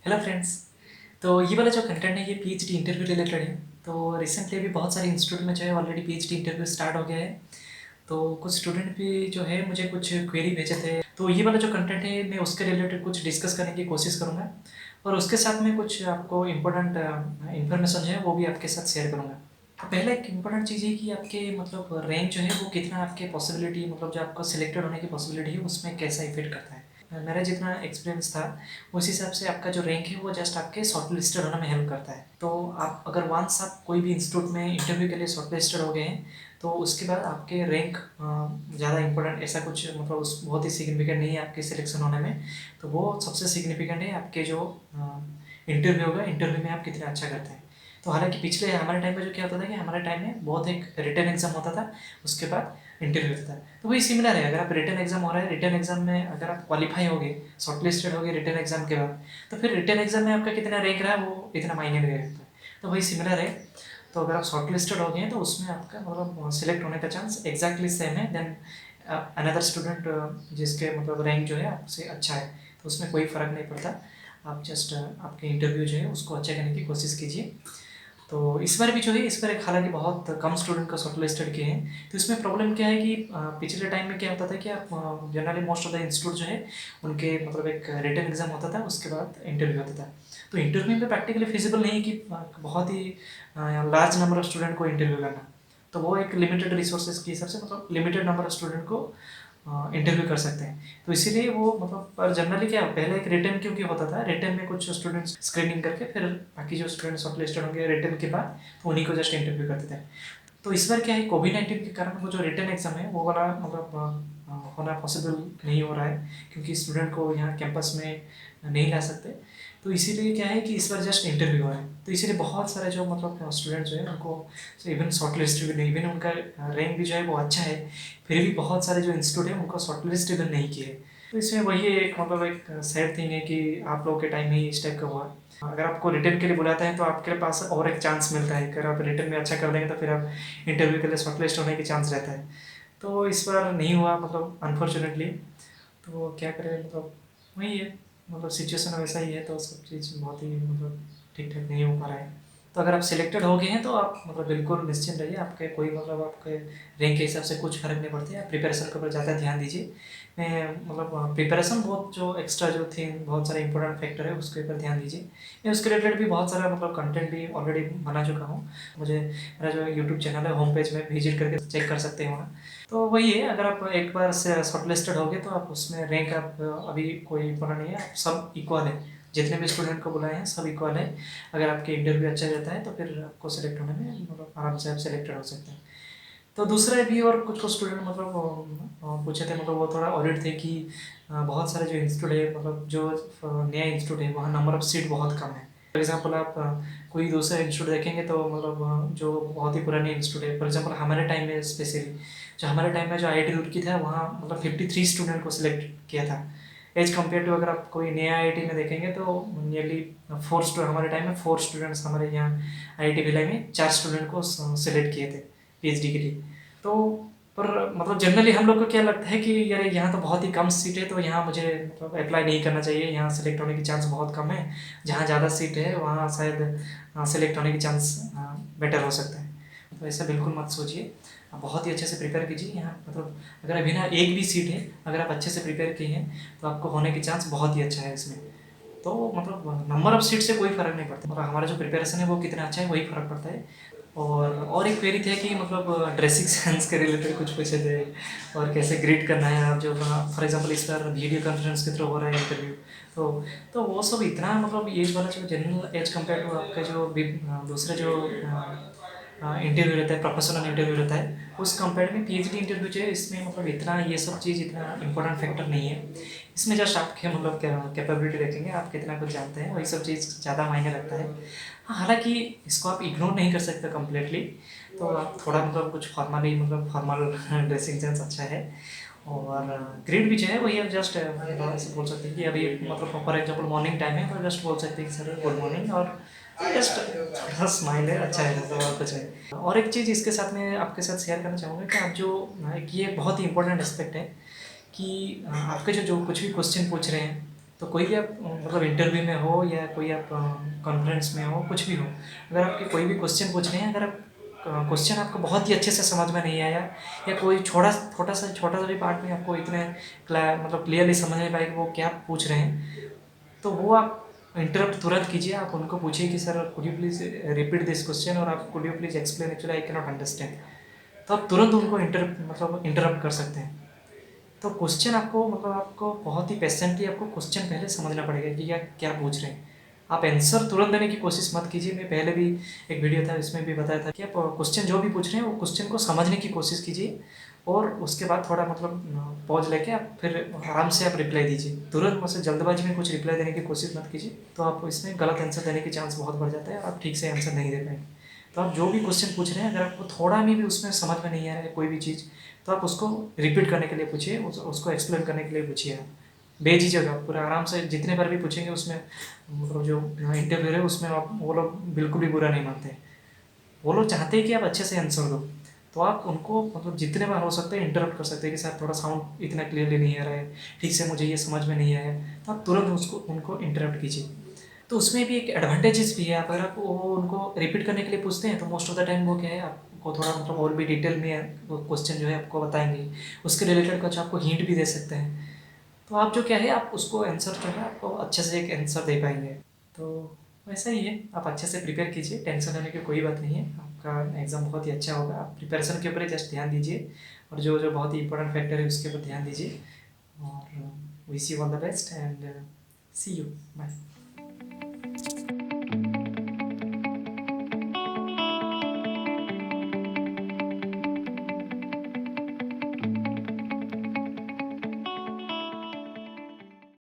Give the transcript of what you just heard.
Hello friends. तो ये वाला जो कंटेंट है ये पीएचडी इंटरव्यू रिलेटेड है। तो रिसेंटली अभी बहुत सारे इंस्टीट्यूट में जो है ऑलरेडी पीएचडी इंटरव्यू स्टार्ट हो गया है। तो कुछ स्टूडेंट भी जो है मुझे कुछ क्वेरी भेजे थे, तो ये वाला जो कंटेंट है मैं उसके रिलेटेड कुछ डिस्कस करने की कोशिश करूँगा और उसके साथ में कुछ आपको इम्पोर्टेंट इन्फॉर्मेशन जो है वो भी आपके साथ शेयर करूँगा। तो पहला एक इम्पोर्टेंट चीज़ है कि आपके मतलब रैंक जो है वो कितना आपके पॉसिबिलिटी मतलब जो आपको सिलेक्टेड होने की पॉसिबिलिटी है उसमें कैसा इफेक्ट करता है। मेरा जितना एक्सपीरियंस था उस हिसाब से आपका जो रैंक है वो जस्ट आपके शॉर्ट लिस्टेड होने में हेल्प करता है। तो आप अगर वंस आप कोई भी इंस्टीट्यूट में इंटरव्यू के लिए शॉर्ट लिस्टेड हो गए हैं तो उसके बाद आपके रैंक ज़्यादा इंपॉर्टेंट ऐसा कुछ मतलब उस बहुत ही सिग्निफिकेंट नहीं है आपके सिलेक्शन होने में। तो वो सबसे सिग्निफिकेंट है आपके जो इंटरव्यू होगा, इंटरव्यू में आप कितना अच्छा करते हैं। तो हालांकि पिछले हमारे टाइम में जो क्या होता था कि हमारे टाइम में बहुत एक रिटन एग्जाम होता था, उसके बाद इंटरव्यू होता था। तो वही सिमिलर है, अगर आप रिटन एग्जाम हो रहा है, रिटन एग्जाम में अगर आप क्वालिफाई हो गए, शॉर्ट लिस्टेड हो गए रिटन एग्जाम के बाद, तो फिर रिटन एग्जाम में आपका कितना रैंक रहा है वो इतना मायने नहीं रखता है। तो वही सिमिलर है। तो अगर आप शॉर्ट लिस्टेड हो गए हैं तो उसमें आपका मतलब सिलेक्ट होने का चांस एग्जैक्टली सेम है देन अनदर स्टूडेंट जिसके मतलब रैंक जो है आपसे अच्छा है। तो उसमें कोई फ़र्क नहीं पड़ता। आप जस्ट आपके इंटरव्यू जो है उसको अच्छा करने की कोशिश कीजिए। तो इस बार भी जो है इस बार एक हालांकि बहुत कम स्टूडेंट का शॉर्ट लिस्टेड किए हैं। तो इसमें प्रॉब्लम क्या है कि पिछले टाइम में क्या होता था कि आप generally most of the institute जो है उनके मतलब एक रिटन एग्जाम होता था, उसके बाद इंटरव्यू होता था। तो इंटरव्यू में प्रैक्टिकली फिजिबल नहीं है कि बहुत ही लार्ज नंबर ऑफ स्टूडेंट को इंटरव्यू करना। तो वो एक लिमिटेड रिसोर्सेज के हिसाब से मतलब लिमिटेड नंबर ऑफ स्टूडेंट को इंटरव्यू कर सकते हैं। तो इसीलिए वो मतलब पर जनरली क्या पहले एक रिटर्न क्योंकि होता था, रिटर्न में कुछ स्टूडेंट्स स्क्रीनिंग करके फिर बाकी जो स्टूडेंट्स शॉर्ट लिस्टेड होंगे रिटर्न के बाद तो उन्हीं को जस्ट इंटरव्यू करते थे। तो इस बार क्या है कोविड-19 के कारण वो जो रिटर्न एग्जाम है वो वाला मतलब होना पॉसिबल नहीं हो रहा है, क्योंकि स्टूडेंट को यहाँ कैंपस में नहीं ला सकते। तो इसीलिए क्या है कि इस बार जस्ट इंटरव्यू हो रहा है। तो इसीलिए बहुत सारे जो मतलब स्टूडेंट जो है उनको इवन शॉर्ट लिस्ट भी नहीं, इवन उनका रैंक भी जो है वो अच्छा है, फिर भी बहुत सारे जो इंस्टीट्यूट है उनको शॉर्ट लिस्ट इवन नहीं किए। तो इसमें वही एक मतलब एक सैड थिंग है कि आप लोगों के टाइम में ही इस टाइप का हुआ। अगर आपको रिटर्न के लिए बुलाते हैं तो आपके पास और एक चांस मिलता है, अगर आप रिटर्न में अच्छा कर देंगे तो फिर आप इंटरव्यू के लिए शॉर्ट लिस्ट होने की चांस रहता है। तो इस बार नहीं हुआ मतलब अनफॉर्चुनेटली। तो क्या करें मतलब वही है, मतलब सिचुएशन वैसा ही है तो सब चीज़ बहुत ही मतलब ठीक ठाक नहीं हो पा रहा है। तो अगर आप सिलेक्टेड हो गए हैं तो आप मतलब बिल्कुल निश्चिंत रहिए, आपके कोई मतलब आपके रैंक के हिसाब से कुछ फ़र्क नहीं पड़ता है। आप प्रिपरेशन के ऊपर ज़्यादा ध्यान दीजिए। मैं मतलब प्रिपरेशन बहुत जो एक्स्ट्रा जो थी बहुत सारे इंपॉर्टेंट फैक्टर है उसके ऊपर ध्यान दीजिए। मैं उसके रिलेटेड भी बहुत सारा मतलब कंटेंट भी ऑलरेडी बना चुका हूँ। मुझे मेरा जो यूट्यूब चैनल है होम पेज में विजिट करके चेक कर सकते हैं वहाँ। तो वही है, अगर आप एक बार से शॉर्ट लिस्टेड हो गए तो आप उसमें रैंक आप अभी कोई इम्पोर्टेंट नहीं है, आप सब इक्वल है। जितने भी स्टूडेंट को बुलाए हैं सब इक्वल है। अगर आपके इंटरव्यू अच्छा रहता है तो फिर आपको सेलेक्ट होने में मतलब आराम से आप सेलेक्टेड हो सकते हैं। तो दूसरा भी और कुछ कुछ स्टूडेंट मतलब पूछे थे, मतलब वो थोड़ा ऑडिट थे कि बहुत सारे जो इंस्टीट्यूट है मतलब जो नया इंस्टीट्यूट है वहाँ नंबर ऑफ सीट बहुत कम है। फॉर एग्जांपल आप कोई दूसरा इंस्टीट्यूट देखेंगे तो मतलब जो बहुत ही पुराने इंस्टीट्यूट है, फॉर एग्जांपल हमारे टाइम में स्पेशली जो हमारे टाइम में जो आईआईटी रुड़की था वहाँ मतलब 53 स्टूडेंट को सिलेक्ट किया था। एज कम्पेयर टू अगर आप कोई नया आईआईटी में देखेंगे तो नियरली फोर स्टूडेंट, हमारे टाइम में फोर स्टूडेंट्स हमारे यहाँ आईआईटी भिलाई में 4 स्टूडेंट को सिलेक्ट किए थे पीएचडी के लिए। तो पर मतलब जनरली हम लोग को क्या लगता है कि यार यहाँ तो बहुत ही कम सीट है तो यहाँ मुझे मतलब अप्लाई नहीं करना चाहिए, यहाँ सेलेक्ट होने की चांस बहुत कम है। जहाँ ज़्यादा सीट है वहाँ शायद सेलेक्ट होने की चांस बेटर हो सकता है। तो ऐसा बिल्कुल मत सोचिए, आप बहुत ही अच्छे से प्रिपेयर कीजिए। यहाँ मतलब अगर अभी ना एक भी सीट है, अगर आप अच्छे से प्रिपेयर किए हैं तो आपको होने की चांस बहुत ही अच्छा है इसमें। तो मतलब नंबर ऑफ सीट से कोई फ़र्क नहीं पड़ता, मतलब हमारा जो प्रिपरेशन है वो कितना अच्छा है वही फ़र्क पड़ता है। और एक क्वेरी थे कि मतलब ड्रेसिंग सेंस के रिलेटेड कुछ पूछे थे और कैसे ग्रीट करना है आप जो फॉर एग्जांपल इस बार वीडियो कॉन्फ्रेंस के थ्रू हो रहा है इंटरव्यू। तो तो वो सब इतना मतलब एज वाला जो जनरल एज कम्पेयर टू आपका जो दूसरे जो इंटरव्यू रहता है, प्रोफेशनल इंटरव्यू रहता है, उस कंपेयर में पीएचडी इंटरव्यू जो है इसमें मतलब इतना ये सब चीज़ इतना इंपॉर्टेंट फैक्टर नहीं है। इसमें जस्ट आपके मतलब कैपेबिलिटी देखेंगे, आप कितना कुछ जानते हैं, वही सब चीज़ ज़्यादा मायने रखता है। हाँ, हालाँकि इसको आप इग्नोर नहीं कर सकते कम्प्लीटली। तो आप थोड़ा मतलब कुछ फॉर्मली मतलब फॉर्मल ड्रेसिंग सेंस अच्छा है। और ग्रेड भी जो है वही आप जस्ट ऐसे बोल सकते हैं कि अभी मतलब फॉर एग्जांपल मॉर्निंग टाइम है तो जस्ट बोल सकते हैं कि सर गुड मॉर्निंग, और जस्ट थोड़ा स्माइल है अच्छा है, मतलब और कुछ नहीं। और एक चीज़ इसके साथ में आपके साथ शेयर करना चाहूँगा कि आप जो एक ये बहुत ही इंपॉर्टेंट एस्पेक्ट है कि आपके जो जो कुछ भी क्वेश्चन पूछ रहे हैं तो कोई भी आप मतलब इंटरव्यू में हो या कोई आप कॉन्फ्रेंस में हो, कुछ भी हो, अगर आपके कोई भी क्वेश्चन पूछ रहे हैं, अगर आप क्वेश्चन आपको बहुत ही अच्छे से समझ में नहीं आया या कोई छोटा सा भी पार्ट में आपको इतने मतलब क्लियरली समझ नहीं पाए कि वो क्या पूछ रहे हैं, तो वो आप इंटरप्ट तुरंत कीजिए। आप उनको पूछिए कि sir could you please repeat this question, और आप could you please explain, actually I can not understand. तो आप तुरंत उनको इंटरप्ट कर सकते हैं। तो क्वेश्चन आपको बहुत ही पेशेंटली आपको क्वेश्चन पहले समझना पड़ेगा कि या क्या पूछ रहे हैं। आप आंसर तुरंत देने की कोशिश मत कीजिए। मैं पहले भी एक वीडियो था, इसमें भी बताया था कि आप क्वेश्चन जो भी पूछ रहे हैं वो क्वेश्चन को समझने की कोशिश कीजिए, और उसके बाद थोड़ा मतलब पॉज लेके आप फिर आराम से आप रिप्लाई दीजिए। तुरंत मुझसे जल्दबाजी में कुछ रिप्लाई देने की कोशिश मत कीजिए, तो आप इसमें गलत आंसर देने के चांस बहुत बढ़ जाता है और आप ठीक से आंसर नहीं दे पाएंगे। तो आप जो भी क्वेश्चन पूछ रहे हैं, अगर आपको थोड़ा में भी उसमें समझ में नहीं आ रहा है कोई भी चीज़, तो आप उसको रिपीट करने के लिए पूछिए, उसको एक्सप्लेन करने के लिए पूछिए। आप बेझिझक आप पूरा आराम से जितने बार भी पूछेंगे उसमें मतलब जो इंटरव्यू है उसमें आप वो लोग बिल्कुल भी बुरा नहीं मानते। वो लोग चाहते हैं कि आप अच्छे से आंसर दो, तो आप उनको मतलब जितने बार हो सकता है इंटरप्ट कर सकते हैं कि सर थोड़ा साउंड इतना क्लियरली नहीं आ रहा है, ठीक से मुझे ये समझ में नहीं आया, तो आप तुरंत उसको उनको इंटरप्ट कीजिए। तो उसमें भी एक एडवांटेजेस भी है। आप अगर आप वो उनको रिपीट करने के लिए पूछते हैं तो मोस्ट ऑफ द टाइम वो क्या है, आपको थोड़ा मतलब और भी डिटेल में वो क्वेश्चन जो है आपको बताएंगे, उसके रिलेटेड कुछ आपको हिंट भी दे सकते हैं। तो आप जो क्या है आप उसको आंसर जो है आपको अच्छे से एक आंसर दे पाएंगे। तो वैसा ही है, आप अच्छे से प्रिपेयर कीजिए, टेंशन लेने की कोई बात नहीं है। आपका एग्ज़ाम बहुत ही अच्छा होगा। आप प्रिपरेशन के ऊपर ही जस्ट ध्यान दीजिए, और जो जो बहुत ही इंपॉर्टेंट फैक्टर है उसके ऊपर ध्यान दीजिए। और wish you all the best and see you, bye.